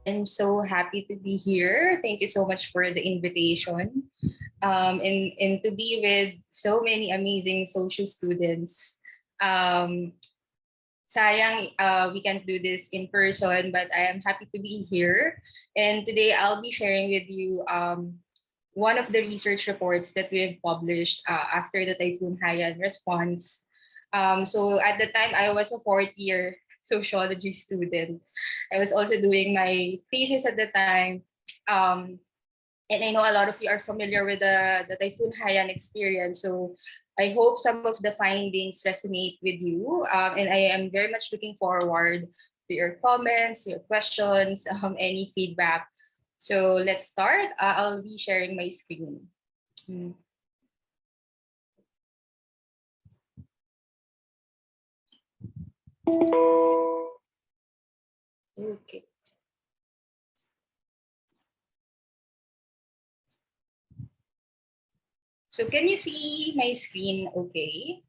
I'm so happy to be here. Thank you so much for the invitation. And to be with so many amazing social students. Um, Sayang, we can't do this in person, but I am happy to be here. And today I'll be sharing with you one of the research reports that we've published after the Typhoon Haiyan response. So at the time, I was a fourth year sociology student. I was also doing my thesis at the time. Um, and I know a lot of you are familiar with the Typhoon Haiyan experience. So I hope some of the findings resonate with you. And I am very much looking forward to your comments, your questions, any feedback. So let's start. I'll be sharing my screen. Hmm. Okay. So can you see my screen okay?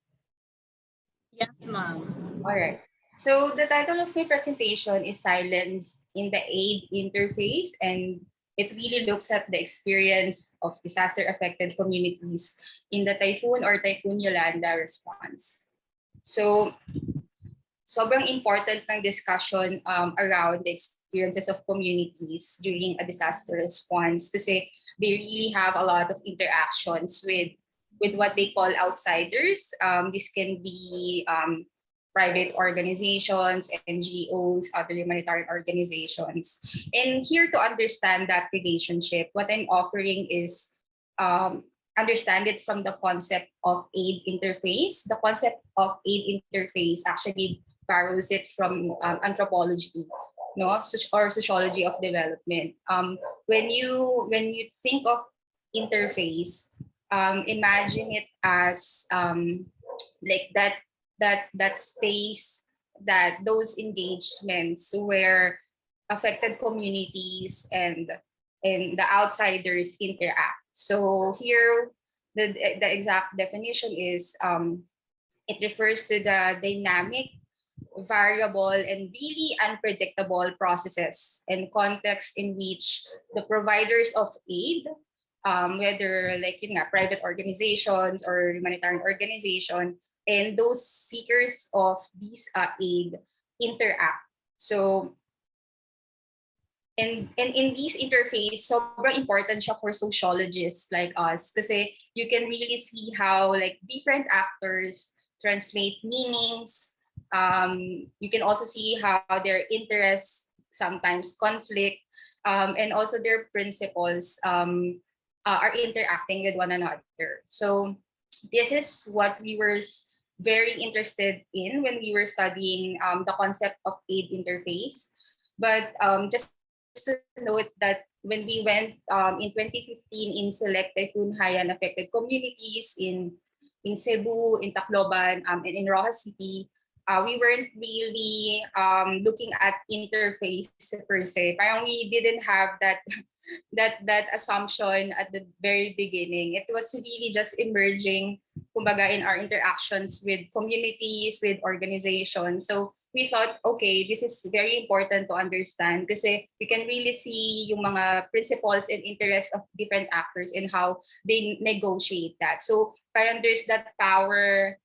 Yes, ma'am. All right. So the title of my presentation is Silence in the Aid Interface, and it really looks at the experience of disaster-affected communities in the Typhoon or Typhoon Yolanda response. So sobrang important ng discussion around the experiences of communities during a disaster response kasi they really have a lot of interactions with what they call outsiders. This can be private organizations, NGOs, other humanitarian organizations. And here to understand that relationship, what I'm offering is understand it from the concept of aid interface. The concept of aid interface actually borrows it from anthropology, no, or sociology of development. When you think of interface, imagine it as like that space, that those engagements where affected communities and the outsiders interact. So here, the exact definition is it refers to the dynamic, variable, and really unpredictable processes and contexts in which the providers of aid, whether like private organizations or humanitarian organization, and those seekers of these aid interact. So and in these interface, sobrang important siya for sociologists like us kasi you can really see how like different actors translate meanings. You can also see how their interests sometimes conflict, and also their principles are interacting with one another. So this is what we were very interested in when we were studying the concept of aid interface. But just to note that when we went in 2015 in select Typhoon Haiyan affected communities in Cebu, in Tacloban, and in Rojas City, we weren't really looking at interface per se. Parang we didn't have that assumption at the very beginning. It was really just emerging, kumbaga, in our interactions with communities, with organizations. So we thought, okay, this is very important to understand kasi we can really see yung mga principles and interests of different actors and how they negotiate that. So parang there's that power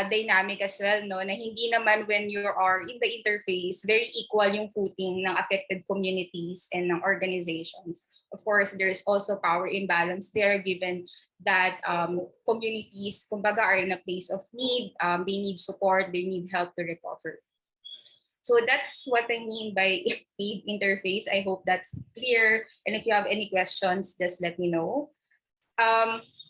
dynamic as well, no, na hindi naman when you are in the interface, very equal yung footing ng affected communities and ng organizations. Of course, there is also power imbalance there given that communities, kumbaga, are in a place of need, they need support, they need help to recover. So that's what I mean by aid interface. I hope that's clear. And if you have any questions, just let me know.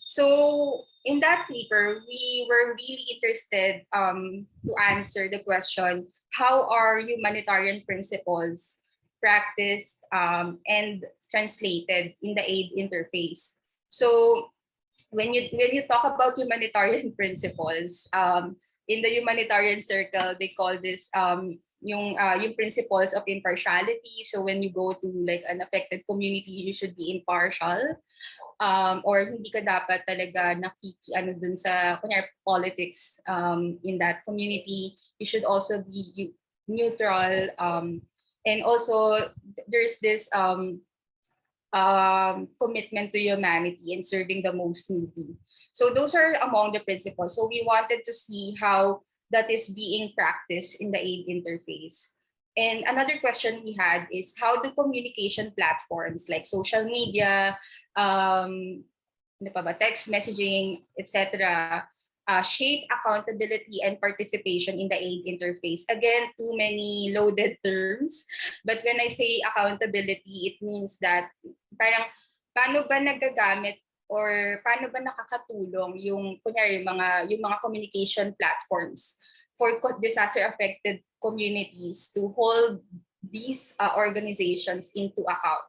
So in that paper, we were really interested to answer the question, how are humanitarian principles practiced and translated in the aid interface? So when you talk about humanitarian principles, in the humanitarian circle, they call this yung principles of impartiality. So when you go to like an affected community, you should be impartial. Or hindi ka dapat talaga ano dun sa kunyari politics in that community. You should also be neutral. And also, there's this commitment to humanity and serving the most needy. So those are among the principles. So we wanted to see how that is being practiced in the aid interface. And another question we had is, how do communication platforms like social media, ano pa ba, text messaging, etc., shape accountability and participation in the aid interface? Again, too many loaded terms. But when I say accountability, it means that parang paano ba nagagamit or paano ba nakakatulong yung kunyari yung mga communication platforms for disaster affected communities to hold these organizations into account,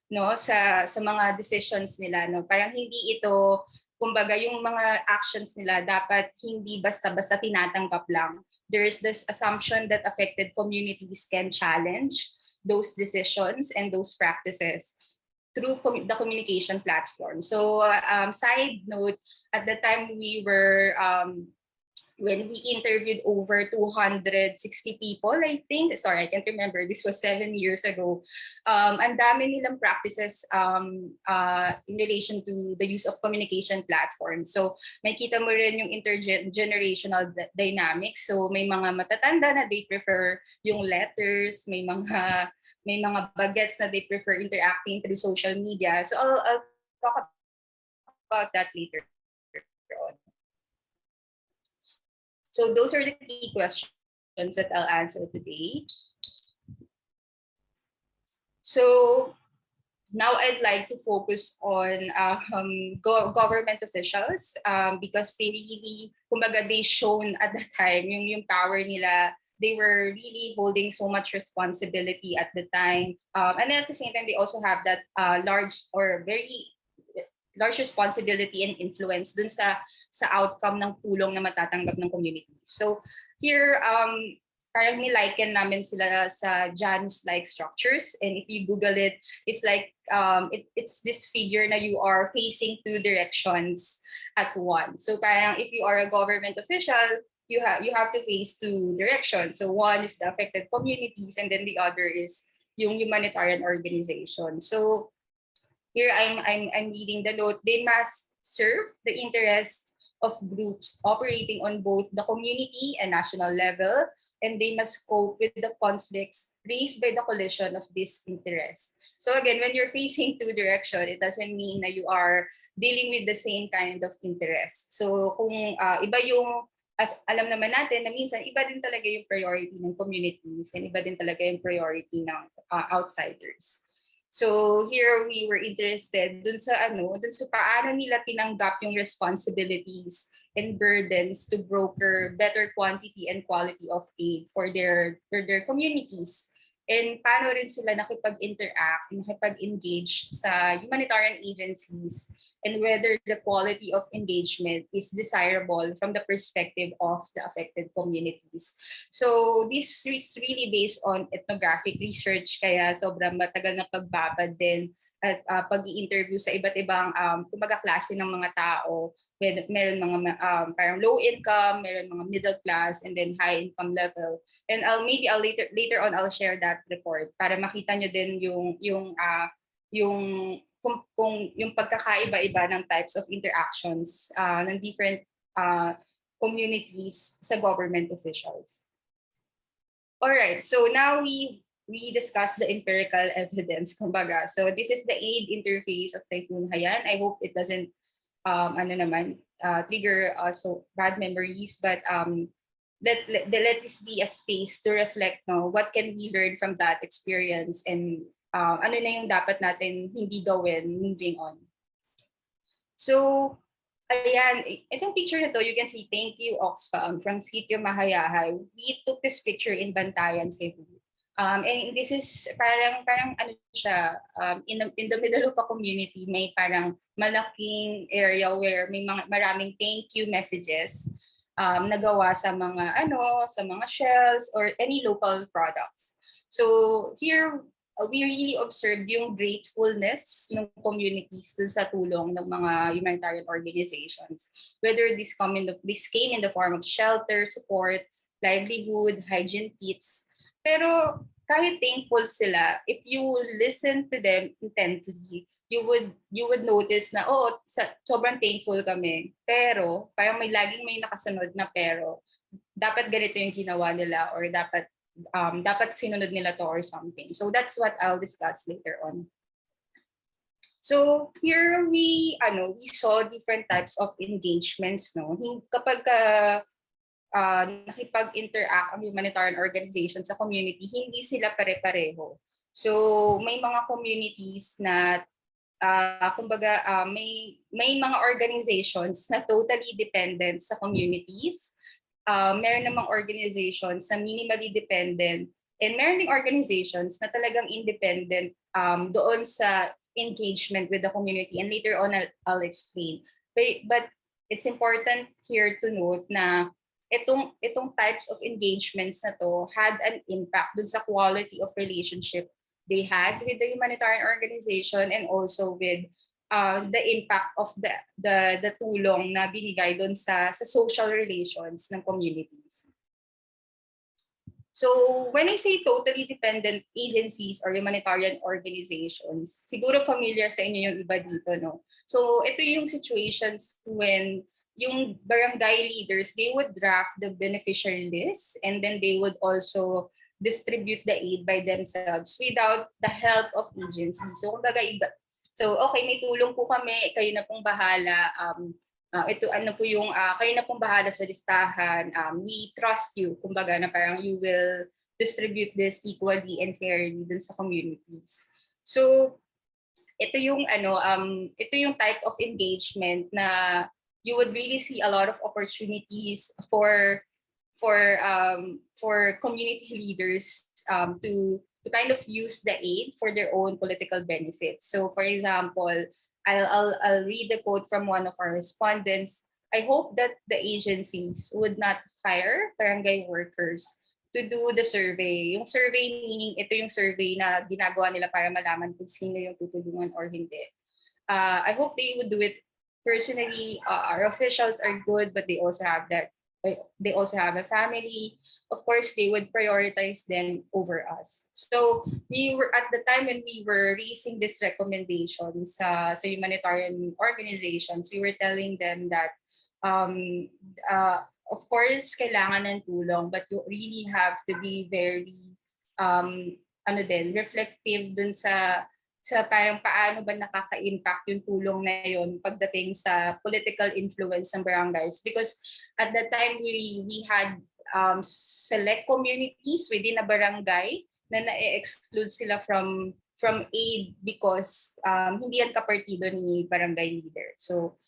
no, sa mga decisions nila, no? Parang hindi ito, kumbaga yung mga actions nila dapat hindi basta-basta tinatanggap lang. There is this assumption that affected communities can challenge those decisions and those practices through the communication platform. So side note, at the time when we interviewed over 260 people, I think. Sorry, I can't remember. This was 7 years ago. Ang dami nilang practices in relation to the use of communication platforms. So may kita mo rin yung intergenerational dynamics. So may mga matatanda na they prefer yung letters, may mga bagets na they prefer interacting through social media. So I'll talk about that later on. So those are the key questions that I'll answer today. So now I'd like to focus on government officials because they really, kumbaga, they shown at the time yung power nila. They were really holding so much responsibility at the time. And then at the same time, they also have that large or very large responsibility and influence dun sa outcome ng tulong na matatanggap ng community. So here, parang niliken namin sila sa Janus-like structures. And if you Google it, it's like, it's this figure na you are facing two directions at once. So parang if you are a government official, you have to face two directions. So one is the affected communities, and then the other is yung humanitarian organization. So here I'm reading the note. They must serve the interests of groups operating on both the community and national level, and they must cope with the conflicts raised by the collision of these interests. So again, when you're facing two directions, it doesn't mean that you are dealing with the same kind of interest. So kung iba yung, as alam naman natin na minsan iba din talaga yung priority ng communities and iba din talaga yung priority ng outsiders. So here we were interested dun sa paano nila tinanggap yung responsibilities and burdens to broker better quantity and quality of aid for their communities. And paano rin sila nakipag-interact, nakipag-engage sa humanitarian agencies, and whether the quality of engagement is desirable from the perspective of the affected communities. So this is really based on ethnographic research, kaya sobrang matagal na pagbabad din at pag-i-interview sa iba't ibang kumbaga klase ng mga tao. Meron mga parang low income, meron mga middle class, and then high income level. And I'll later on I'll share that report para makita nyo din yung pagkakaiba-iba ng types of interactions ng different communities sa government officials. All right, so now we discuss the empirical evidence, kumbaga. So this is the aid interface of Typhoon Haiyan. I hope it doesn't trigger so bad memories, but let this be a space to reflect, no, what can we learn from that experience, and ano na yung dapat natin hindi gawin moving on. So ayan, itong picture na to, you can see, thank you Oxfam from Sitio Mahayahay. We took this picture in Bantayan, Cebu. And this is parang ano siya, in the middle of a community, may parang malaking area where may maraming thank you messages nagawa sa mga shells or any local products. So here we really observed yung gratefulness ng communities dun sa tulong ng mga humanitarian organizations, whether this came in the form of shelter, support, livelihood, hygiene kits. Pero kahit thankful sila, if you listen to them intently, you would notice na sobrang thankful kami. Pero parang may nakasunod na pero dapat ganito yung ginawa nila or dapat sinunod nila to or something. So that's what I'll discuss later on. So here we saw different types of engagements, no. Kapag nakipag-interact ang humanitarian organization sa community, hindi sila pare-pareho. So may mga communities na may mga organizations na totally dependent sa communities. Meron namang organizations na minimally dependent, and meron ding organizations na talagang independent doon sa engagement with the community, and later on I'll explain. But it's important here to note na itong types of engagements na to had an impact dun sa quality of relationship they had with the humanitarian organization, and also with the impact of the tulong na binigay dun sa social relations ng communities. So when I say totally dependent agencies or humanitarian organizations, siguro familiar sa inyo yung iba dito, no? So ito yung situations when yung barangay leaders, they would draft the beneficiary list, and then they would also distribute the aid by themselves without the help of agencies. So kumbaga okay, may tulong po kami, kayo na pong bahala. Kayo na pong bahala sa listahan. We trust you, kumbaga, na parang you will distribute this equally and fairly dun sa communities. So ito yung type of engagement na you would really see a lot of opportunities for community leaders to kind of use the aid for their own political benefits. So for example, I'll read the quote from one of our respondents. I hope that the agencies would not hire barangay workers to do the survey. Yung survey meaning ito yung survey na ginagawa nila para malaman kung sino yung tutulungan or hindi. I hope they would do it personally. Our officials are good, but they also have a family. Of course, they would prioritize them over us. So we were at the time when we were raising this recommendations sa humanitarian organizations, we were telling them that of course kailangan ng tulong, but you really have to be very reflective dun sa parang paano ba nakaka-impact yung tulong na yun pagdating sa political influence ng barangays, because at that time we had select communities within a barangay na na-exclude sila from aid because hindi yan kapartido ni barangay leader. So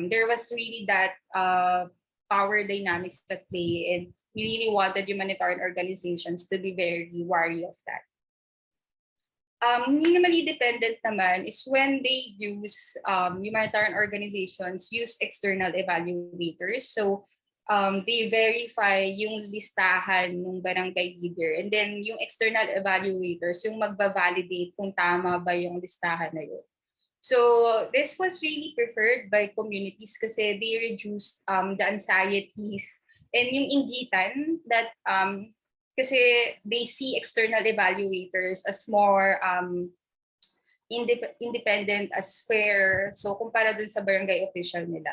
there was really that power dynamics at play, and we really wanted humanitarian organizations to be very wary of that. Minimally dependent naman is when they use humanitarian organizations use external evaluators. So they verify yung listahan ng barangay leader, and then yung external evaluators yung magba-validate kung tama ba yung listahan na yun. So this was really preferred by communities kasi they reduced the anxieties and yung inggitan that kasi they see external evaluators as more independent, as fair. So kumpara dun sa barangay official nila.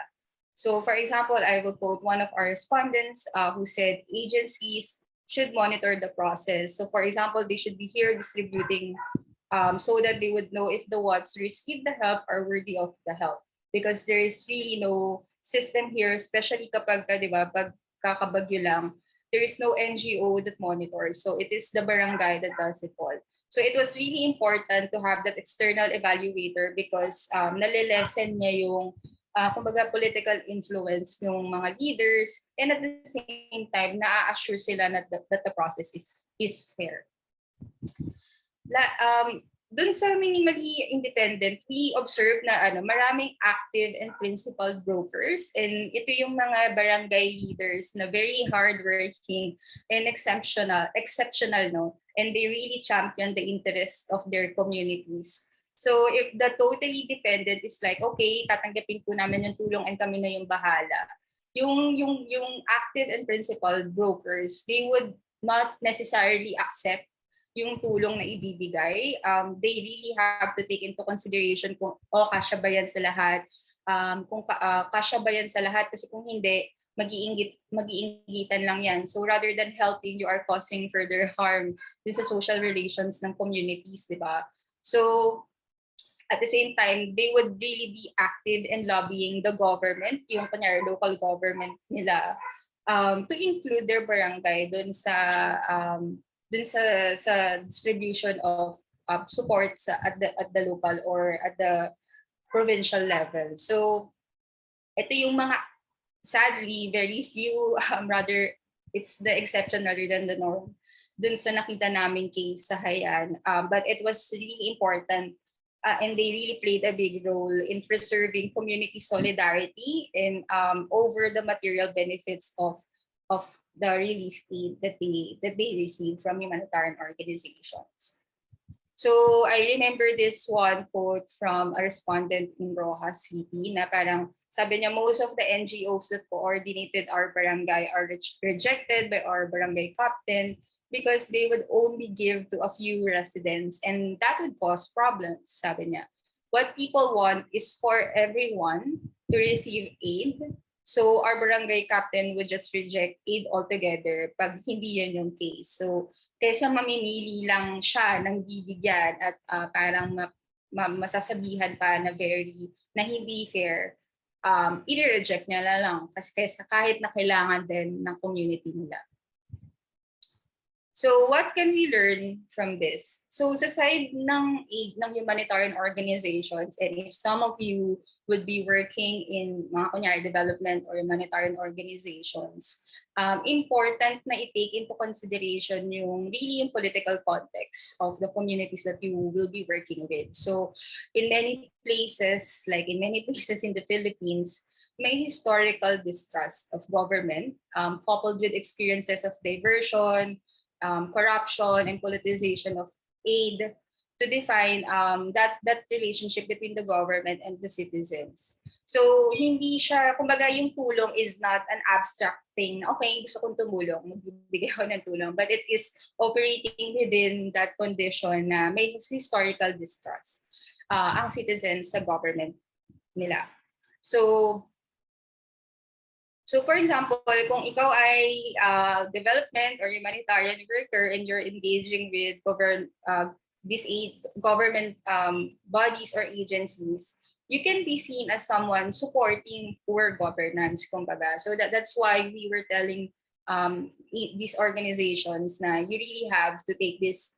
So for example, I will quote one of our respondents who said agencies should monitor the process. So for example, they should be here distributing so that they would know if the ones who receive the help are worthy of the help. Because there is really no system here, especially kapag, di ba, pag kakabagyo lang, there is no NGO that monitors. So it is the barangay that does it all. So it was really important to have that external evaluator because nalilesen niya yung kumbaga political influence ng mga leaders, and at the same time na-assure sila that the process is fair. Dun sa minimally independent, we observe na maraming active and principled brokers, and ito yung mga barangay leaders na very hardworking and exceptional, no, and they really champion the interests of their communities. So if the totally dependent is like, okay, tatanggapin po namin yung tulong and kami na yung bahala, yung active and principled brokers, they would not necessarily accept yung tulong na ibibigay. They really have to take into consideration kung kasya ba yan sa lahat, kung kasya ba yan sa lahat, kasi kung hindi, mag-iinggitan lang yan. So rather than helping, you are causing further harm din sa social relations ng communities, di ba? So at the same time, they would really be active in lobbying the government, yung kunyari local government nila, to include their barangay sa distribution of support at the local or at the provincial level. So ito yung mga, sadly, very few, rather, it's the exception rather than the norm dun sa nakita namin case sa Haiyan. But it was really important, and they really played a big role in preserving community solidarity and over the material benefits of the relief aid that they receive from humanitarian organizations. So I remember this one quote from a respondent in Rojas City na parang sabi niya, most of the NGOs that coordinated our barangay are rejected by our barangay captain because they would only give to a few residents and that would cause problems, sabi niya. What people want is for everyone to receive aid. So our barangay captain would just reject aid altogether pag hindi yan yung case. So kaysa mamimili lang siya ng bibigyan at parang masasabihan pa na hindi fair, i-reject niya na lang kasi kaysa kahit na kailangan din ng community nila. So what can we learn from this? So sa side ng humanitarian organizations, and if some of you would be working in mga kunyari development or humanitarian organizations, important na i-take into consideration yung political context of the communities that you will be working with. So in many places in the Philippines, may historical distrust of government coupled with experiences of diversion, corruption, and politicization of aid to define that relationship between the government and the citizens. So hindi siya, kumbaga yung tulong is not an abstract thing. Okay, gusto kong tumulong, magbibigay ako ng tulong. But it is operating within that condition na may historical distrust ang citizens sa government nila. So for example, kung ikaw ay development or humanitarian worker and you're engaging with government bodies or agencies, you can be seen as someone supporting poor governance, kumbaga. So that's why we were telling these organizations na you really have to take this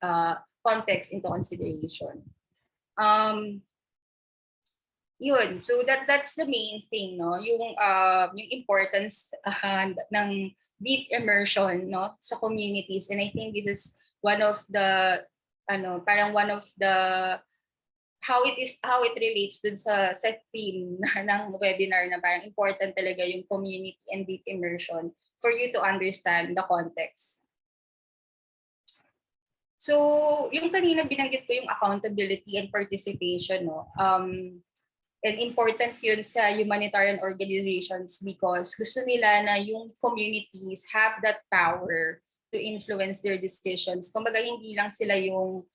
context into consideration. Yun, so that's the main thing, no, yung importance ng deep immersion, no, sa communities. And I think this is one of the how it relates dun sa theme ng webinar na parang important talaga yung community and deep immersion for you to understand the context. So yung kanina binanggit ko yung accountability and participation, no, and important yun sa humanitarian organizations because gusto nila na yung communities have that power to influence their decisions. Kumbaga hindi lang sila yung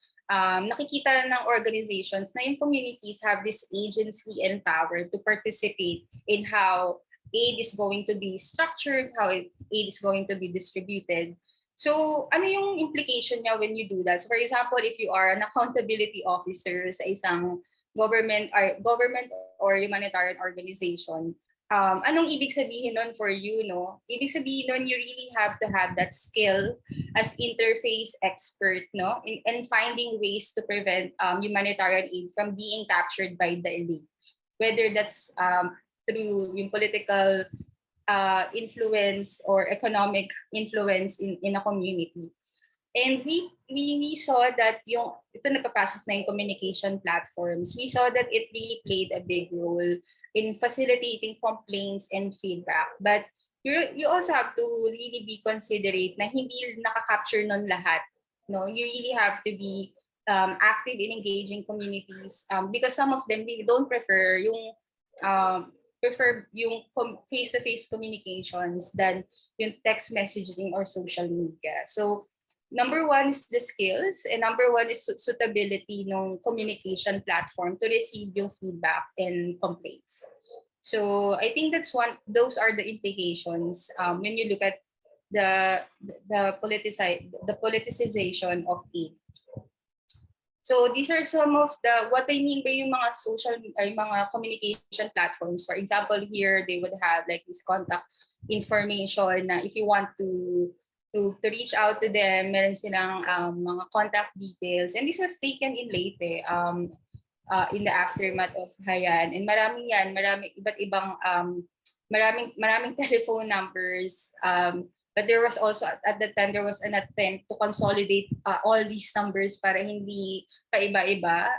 nakikita ng organizations na yung communities have this agency and power to participate in how aid is going to be structured, how aid is going to be distributed. So ano yung implication niya when you do that? So for example, if you are an accountability officer sa isang government or humanitarian organization, anong ibig sabihin nun for you, no? Ibig sabihin nun, you really have to have that skill as interface expert, no, in finding ways to prevent humanitarian aid from being captured by the elite, whether that's through yung political influence or economic influence in a community. And we saw that ito napapasok na yung communication platforms. We saw that it really played a big role in facilitating complaints and feedback. But you also have to really be considerate na hindi nakaka-capture nun lahat. No, you really have to be active in engaging communities because some of them really don't prefer yung face-to-face communications than yung text messaging or social media. So number one is the skills, and number one is suitability ng communication platform to receive yung feedback and complaints. So I think those are the implications when you look at the politicization of aid. So these are some of what I mean by yung mga social ay mga communication platforms. For example, here they would have like this contact information na if you want to reach out to them, meron silang mga contact details. And this was taken in Leyte in the aftermath of Haiyan. And maraming iba't ibang maraming telephone numbers. But there was also at the time there was an attempt to consolidate all these numbers para hindi pa iba-iba.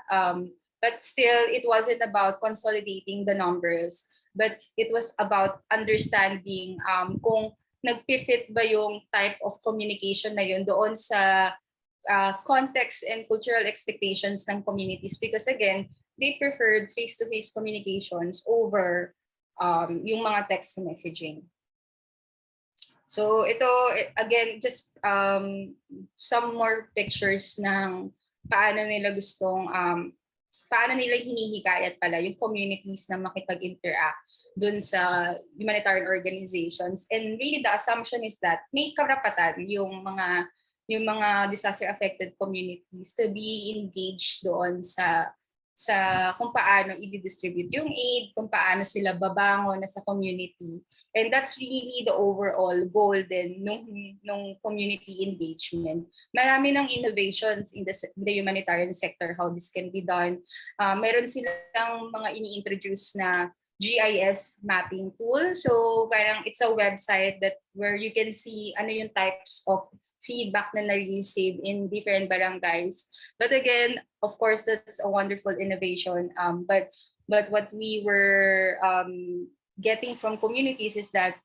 But still, it wasn't about consolidating the numbers, but it was about understanding kung nag-fit ba yung type of communication na yun doon sa context and cultural expectations ng communities. Because again, they preferred face-to-face communications over yung mga text messaging. So ito, again, just some more pictures ng paano nila hinihikayat pala yung communities na makipag-interact dun sa humanitarian organizations. And really the assumption is that may karapatan yung mga disaster-affected communities to be engaged doon sa kung paano i-distribute yung aid, kung paano sila babangon na sa community. And that's really the overall goal din nung community engagement. Marami ng innovations in the humanitarian sector, how this can be done. Meron silang mga ini-introduce na GIS mapping tool. So parang it's a website where you can see ano yung types of feedback na na-receive in different barangays. But again, of course, that's a wonderful innovation. But what we were getting from communities is that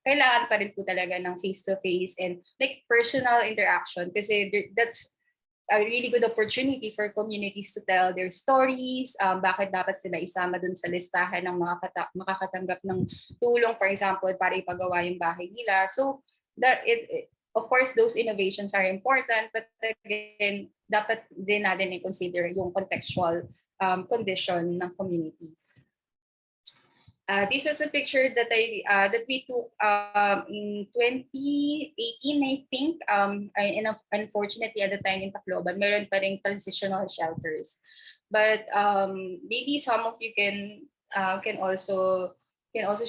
kailangan pa rin po talaga ng face-to-face and like personal interaction kasi that's a really good opportunity for communities to tell their stories, bakit dapat sila isama dun sa listahan ng mga makakatanggap ng tulong, for example, para ipagawa yung bahay nila. So that of course, those innovations are important, but again, dapat din natin i-consider yung contextual condition ng communities. This was a picture that we took in 2018, I think. And unfortunately, at the time in Tacloban, meron pa ring transitional shelters. But maybe some of you can also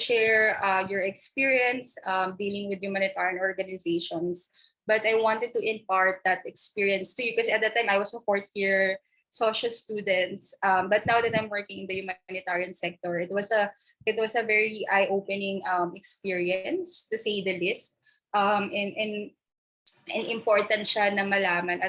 share your experience dealing with humanitarian organizations. But I wanted to impart that experience to you because at that time I was a fourth year social students. But now that I'm working in the humanitarian sector, it was a very eye-opening experience, to say the least. And important siya na malaman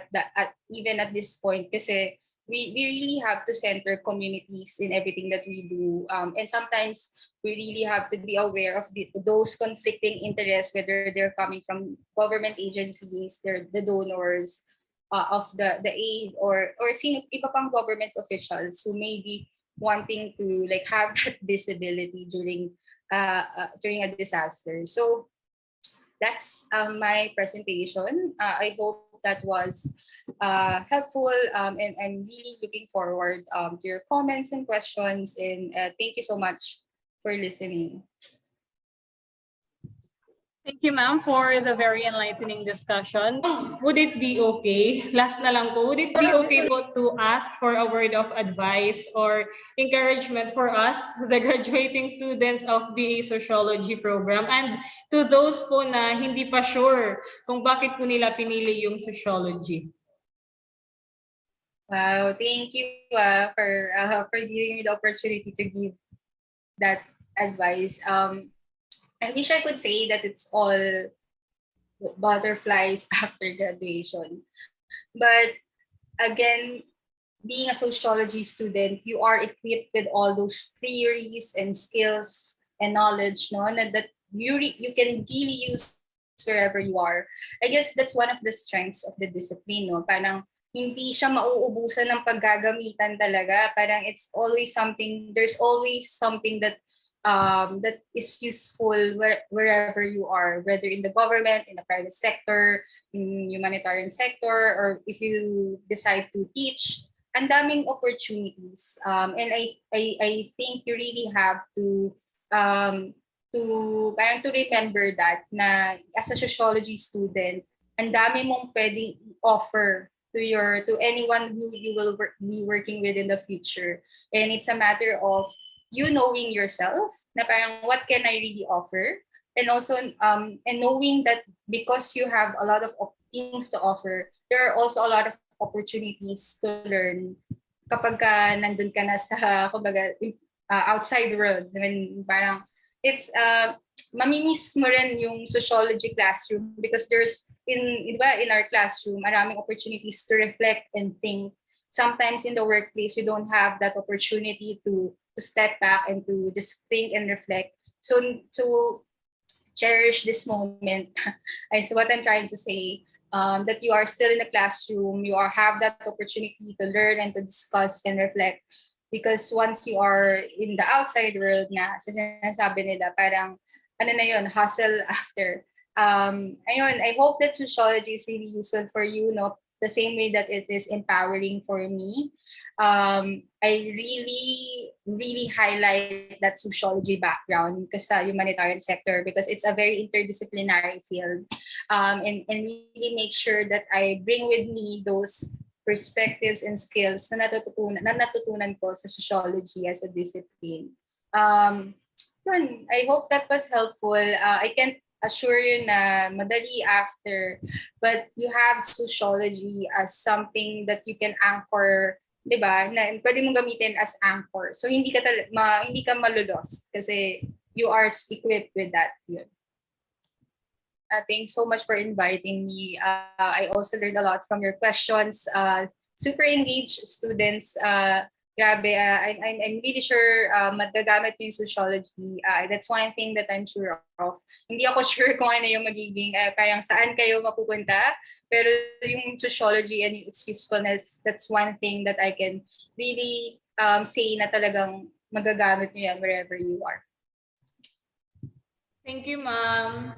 even at this point kasi we really have to center communities in everything that we do. And sometimes we really have to be aware of those conflicting interests, whether they're coming from government agencies, the donors of the aid, or sino iba pang government officials who may be wanting to like have that visibility during a disaster. So that's my presentation. I hope that was helpful, and I'm really looking forward to your comments and questions, and thank you so much for listening. Thank you, ma'am, for the very enlightening discussion. Would it be okay, last na lang po, would it be okay po to ask for a word of advice or encouragement for us, the graduating students of BA Sociology program, and to those po na hindi pa sure kung bakit po nila pinili yung sociology? Wow, thank you for giving me the opportunity to give that advice. I wish I could say that it's all butterflies after graduation. But again, being a sociology student, you are equipped with all those theories and skills and knowledge, no, that you can really use wherever you are. I guess that's one of the strengths of the discipline, no? Parang hindi siya mauubusan ng paggagamitan talaga. Parang there's always something that that is useful wherever you are, whether in the government, in the private sector, in humanitarian sector, or if you decide to teach. Ang daming opportunities. And I think you really have um, parang to remember that na as a sociology student, ang dami mong pwedeng offer to anyone who you will be working with in the future. And it's a matter of you knowing yourself na parang what can I really offer, and also and knowing that because you have a lot of things to offer, there are also a lot of opportunities to learn kapag nandun ka na sa kumbaga outside world. I mean, parang it's mamimiss mo rin yung sociology classroom because there's in our classroom maraming opportunities to reflect and think. Sometimes in the workplace you don't have that opportunity to step back and to just think and reflect. So to cherish this moment is what I'm trying to say. That you are still in the classroom, you have that opportunity to learn and to discuss and reflect. Because once you are in the outside world na, sinasabi nila, parang, ano na yun, hustle after. Ayun, I hope that sociology is really useful for you, no? The same way that it is empowering for me. I really highlight that sociology background because sa humanitarian sector, because it's a very interdisciplinary field, and really make sure that I bring with me those perspectives and skills na natutunan ko sa sociology as a discipline. I hope that was helpful. I can't assure you na madali after, but you have sociology as something that you can anchor, 'di ba? Na pwede mong gamitin as anchor. So hindi ka malulost kasi you are equipped with that. Yun. Thanks so much for inviting me. I also learned a lot from your questions. Super engaged students. Grabe, I'm really sure magagamit yung sociology. That's one thing that I'm sure of. Hindi ako sure kung ano yung magiging, parang saan kayo mapupunta. Pero yung sociology and its usefulness, that's one thing that I can really say na talagang magagamit nyo yan wherever you are. Thank you, ma'am.